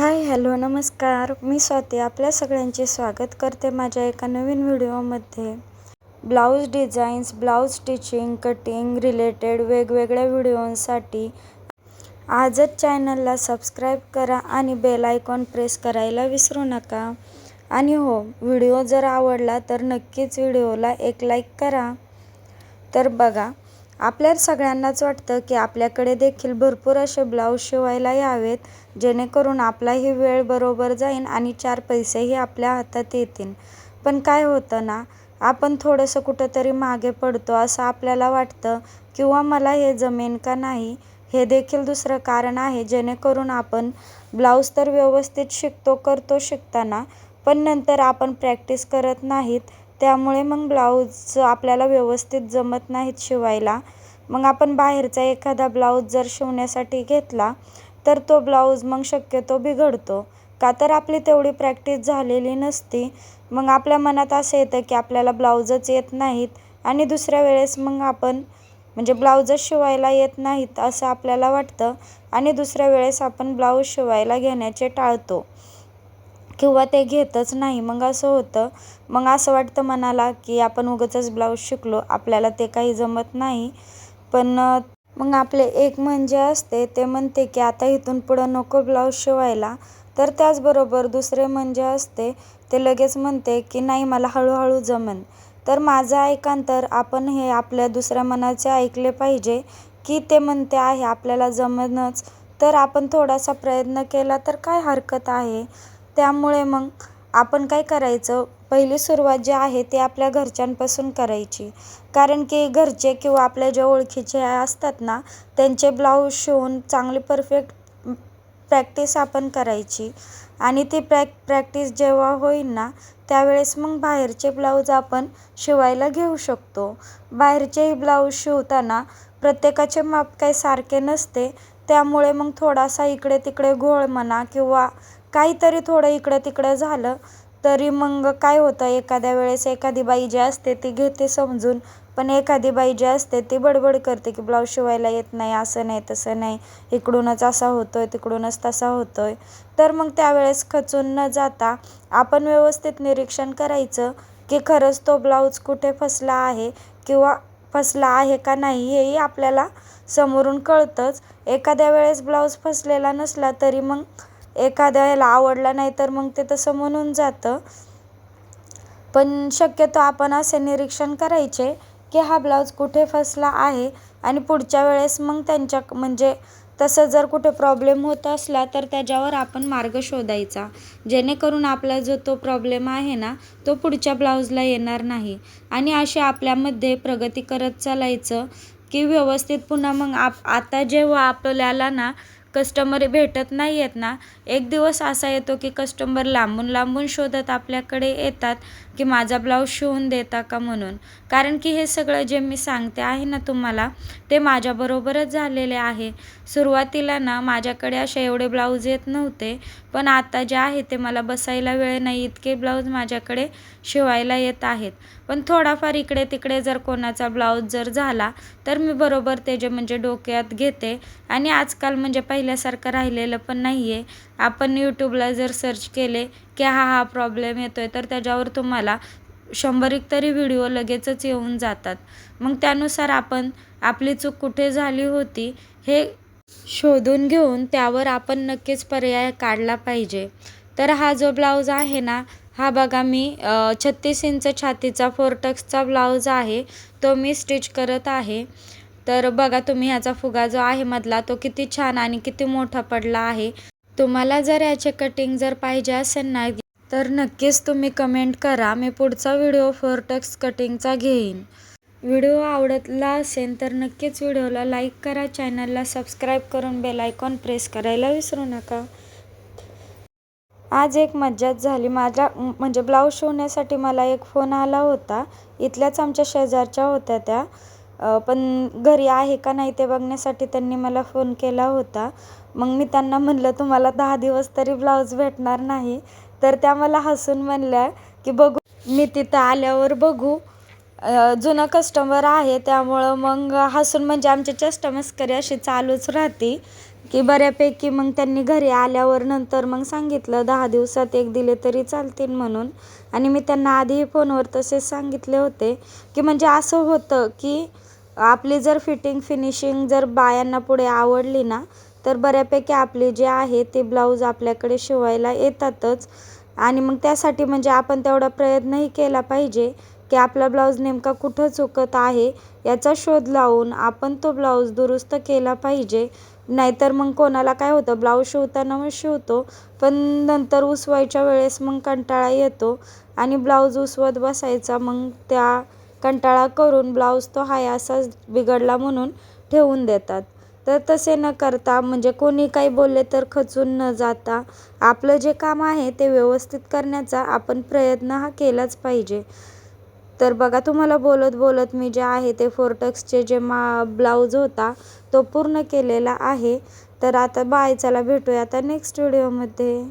हाय, hello, नमस्कार. मी स्वाती आपल्या सगळ्यांचे स्वागत करते माझ्या एका नवीन व्हिडिओमध्ये. Blouse designs, blouse stitching, cutting related वेगवेगळ्या व्हिडिओंसाठी आजच चॅनलला सबस्क्राईब करा आणि बेल आयकॉन प्रेस करायला विसरू नका. आणि हो, व्हिडिओ जर आवडला तर नक्कीच व्हिडिओला एक लाईक करा. तर बघा, आपल्या सगळ्यांनाच वाटतं की आपल्याकडे देखील भरपूर असे ब्लाऊज शिवायला यावेत, जेणेकरून आपलाही वेळ बरोबर जाईल आणि 4 पैसेही आपल्या हातात येतील. पण काय होतं ना, आपण थोडंसं कुठंतरी मागे पडतो असं आपल्याला वाटतं, किंवा मला हे जमेन का नाही, हे देखील दुसरं कारण आहे. जेणेकरून आपण ब्लाऊज तर व्यवस्थित करतो शिकताना, पण नंतर आपण प्रॅक्टिस करत नाहीत. त्यामुळे मग ब्लाऊज आपल्याला व्यवस्थित जमत नाहीत शिवायला. मग आपण बाहेरचा एखादा ब्लाऊज जर शिवण्यासाठी घेतला तर तो ब्लाऊज मग शक्यतो बिघडतो, का तर आपली तेवढी प्रॅक्टिस झालेली नसती. मग आपल्या मनात असं येतं की आपल्याला ब्लाऊजच येत नाहीत आणि दुसऱ्या वेळेस मग आपण म्हणजे ब्लाऊजच शिवायला येत नाहीत असं आपल्याला वाटतं आणि दुसऱ्या वेळेस आपण ब्लाऊज शिवायला घेण्याचे टाळतो किंवा ते घेतच नाही. मग असं होतं, मग असं वाटतं मनाला की आपण उगाचच ब्लाऊज शिकलो, आपल्याला ते काही जमत नाही. पण मग आपले एक मन जे असते ते म्हणते की आता इथून पुढं नको ब्लाऊज शिवायला. तर त्याचबरोबर दुसरे मन जे असते ते लगेच म्हणते की नाही, मला हळूहळू जमेन. तर माझं ऐकांतर आपण हे आपल्या दुसऱ्या मनाचे ऐकले पाहिजे की ते म्हणते आहे आपल्याला जमेनच, तर आपण थोडासा प्रयत्न केला तर काय हरकत आहे. त्यामुळे मग आपण काय करायचं, पहिली सुरुवात जी आहे ती आपल्या घरच्यांपासून करायची. कारण की घरचे किंवा आपल्या ज्या ओळखीचे असतात ना, त्यांचे ब्लाऊज शिवून चांगली परफेक्ट प्रॅक्टिस आपण करायची. आणि ती प्रॅक्टिस जेव्हा होईल ना, त्यावेळेस मग बाहेरचे ब्लाऊज आपण शिवायला घेऊ शकतो. बाहेरचेही ब्लाऊज शिवताना प्रत्येकाचे माप काही सारखे नसते. त्यामुळे मग थोडासा इकडे तिकडे घोळ म्हणा किंवा काहीतरी थोडं इकडं तिकडं झालं तरी मग काय होतं, एखाद्या वेळेस एखादी बाई जी असते ती घेते समजून, पण एखादी बाई जी असते ती बडबड करते की ब्लाऊज शिवायला येत नाही, असं नाही तसं नाही, इकडूनच असा होतोय तिकडूनच तसा होतोय. तर मग त्यावेळेस खचून न जाता आपण व्यवस्थित निरीक्षण करायचं की खरंच तो ब्लाऊज कुठे फसला आहे किंवा फसला आहे का नाही, हेही आपल्याला समोरून कळतंच. एखाद्या वेळेस ब्लाऊज फसलेला नसला तरी मग एखाद्याला आवडला नाही तर मग ते तसं म्हणून जातं. पण शक्यतो आपण असे निरीक्षण करायचे की हा ब्लाऊज कुठे फसला आहे आणि पुढच्या वेळेस मग त्यांच्या म्हणजे तसं जर कुठे प्रॉब्लेम होत असला तर त्याच्यावर आपण मार्ग शोधायचा, जेणेकरून आपला जो तो प्रॉब्लेम आहे ना तो पुढच्या ब्लाऊजला येणार नाही. आणि असे आपल्यामध्ये प्रगती करत चालायचं की व्यवस्थित पुन्हा मग आता जेव्हा आपल्याला ना कस्टमर भेटत नाही आहेत ना, एक दिवस असा येतो की कस्टमर लांबून लांबून शोधत आपल्याकडे येतात की माझा ब्लाऊज शिवून देता का म्हणून. कारण की हे सगळं जे मी सांगते आहे ना तुम्हाला, ते माझ्याबरोबरच झालेले आहे. सुरुवातीला ना माझ्याकडे असे एवढे ब्लाऊज येत नव्हते, पण आता जे आहे ते मला बसायला वेळ नाही इतके ब्लाऊज माझ्याकडे शिवायला येत आहेत. पण थोडाफार इकडे तिकडे जर कोणाचा ब्लाऊज जर झाला तर मी बरोबर ते जे म्हणजे डोक्यात घेते. आणि आजकाल म्हणजे पहिल्यासारखं राहिलेलं पण नाही आहे. आपण यूट्यूबला जर सर्च केले की हा प्रॉब्लेम येतोय तर त्याच्यावर तुम्हाला 100 तरी व्हिडिओ लगेचच येऊन जातात. मग त्यानुसार आपण आपली चूक कुठे झाली होती हे शोधून घेऊन त्यावर आपण नक्कीच पर्याय काढला पाहिजे. तर हा जो ब्लाऊज आहे ना, हा बघा मी 36 इंच छातीचा 4 टक्सचा ब्लाऊज आहे, तो मी स्टिच करत आहे. तर बघा तुम्ही ह्याचा फुगा जो आहे मधला तो किती छान आणि किती मोठा पडला आहे. तुम्हाला जर याचे कटिंग जर पाहिजे असेल ना तर नक्कीच तुम्ही कमेंट करा, मी पुढचा व्हिडिओ 4 टक्स कटिंगचा घेईन. व्हिडिओ आवडला असेल तर नक्कीच व्हिडिओला लाईक करा, चॅनलला सबस्क्राईब करून बेल आयकॉन प्रेस करायला विसरू नका. आज एक मज्जाच झाली. माझ्या म्हणजे ब्लाऊज शिवण्यासाठी मला एक फोन आला होता. इथल्याच आमच्या शेजारच्या होत्या त्या. पण घरी आहे का नाही ते बघण्यासाठी त्यांनी मला फोन केला होता. मग मी त्यांना म्हणलं तुम्हाला 10 दिवस तरी ब्लाऊज भेटणार नाही. तर त्या मला हसून म्हणल्या की बघू, मी तिथं आल्यावर बघू. जुनं कस्टमर आहे त्यामुळं मग हसून म्हणजे आमची चेष्टा मस्करी अशी चालूच राहते. की बऱ्यापैकी मग त्यांनी घरी आल्यावर नंतर मग सांगितलं 10 दिवसात एक दिले तरी चालतील म्हणून. आणि मी त्यांना आधीही फोनवर तसेच सांगितले होते, की म्हणजे असं होतं की आपली जर फिटिंग फिनिशिंग जर बायांना पुढे आवडली ना, तर बऱ्यापैकी आपली जे आहे ते ब्लाऊज आपल्याकडे शिवायला येतातच. आणि मग त्यासाठी म्हणजे आपण तेवढा प्रयत्नही केला पाहिजे, की आपला ब्लाऊज नेमका कुठं चुकत आहे याचा शोध लावून आपण तो ब्लाऊज दुरुस्त केला पाहिजे. नाहीतर मग कोणाला काय होतं, ब्लाऊज शिवताना मग शिवतो, पण नंतर उसवायच्या वेळेस मग कंटाळा येतो आणि ब्लाऊज उसवत बसायचा. मग त्या कंटाळा करून ब्लाऊज तो आहे असाच बिघडला म्हणून ठेवून देतात. तर तसे न करता म्हणजे कोणी काही बोलले तर खचून न जाता आपलं जे काम आहे ते व्यवस्थित करण्याचा आपण प्रयत्न हा केलाच पाहिजे. तर बघा, तुम्हाला बोलत बोलत मी जे आहे ते फोर्टक्सचे जे ब्लाऊज होता तो पूर्ण केलेला आहे. तर आता बाय, चला भेटूया आता नेक्स्ट व्हिडिओमध्ये.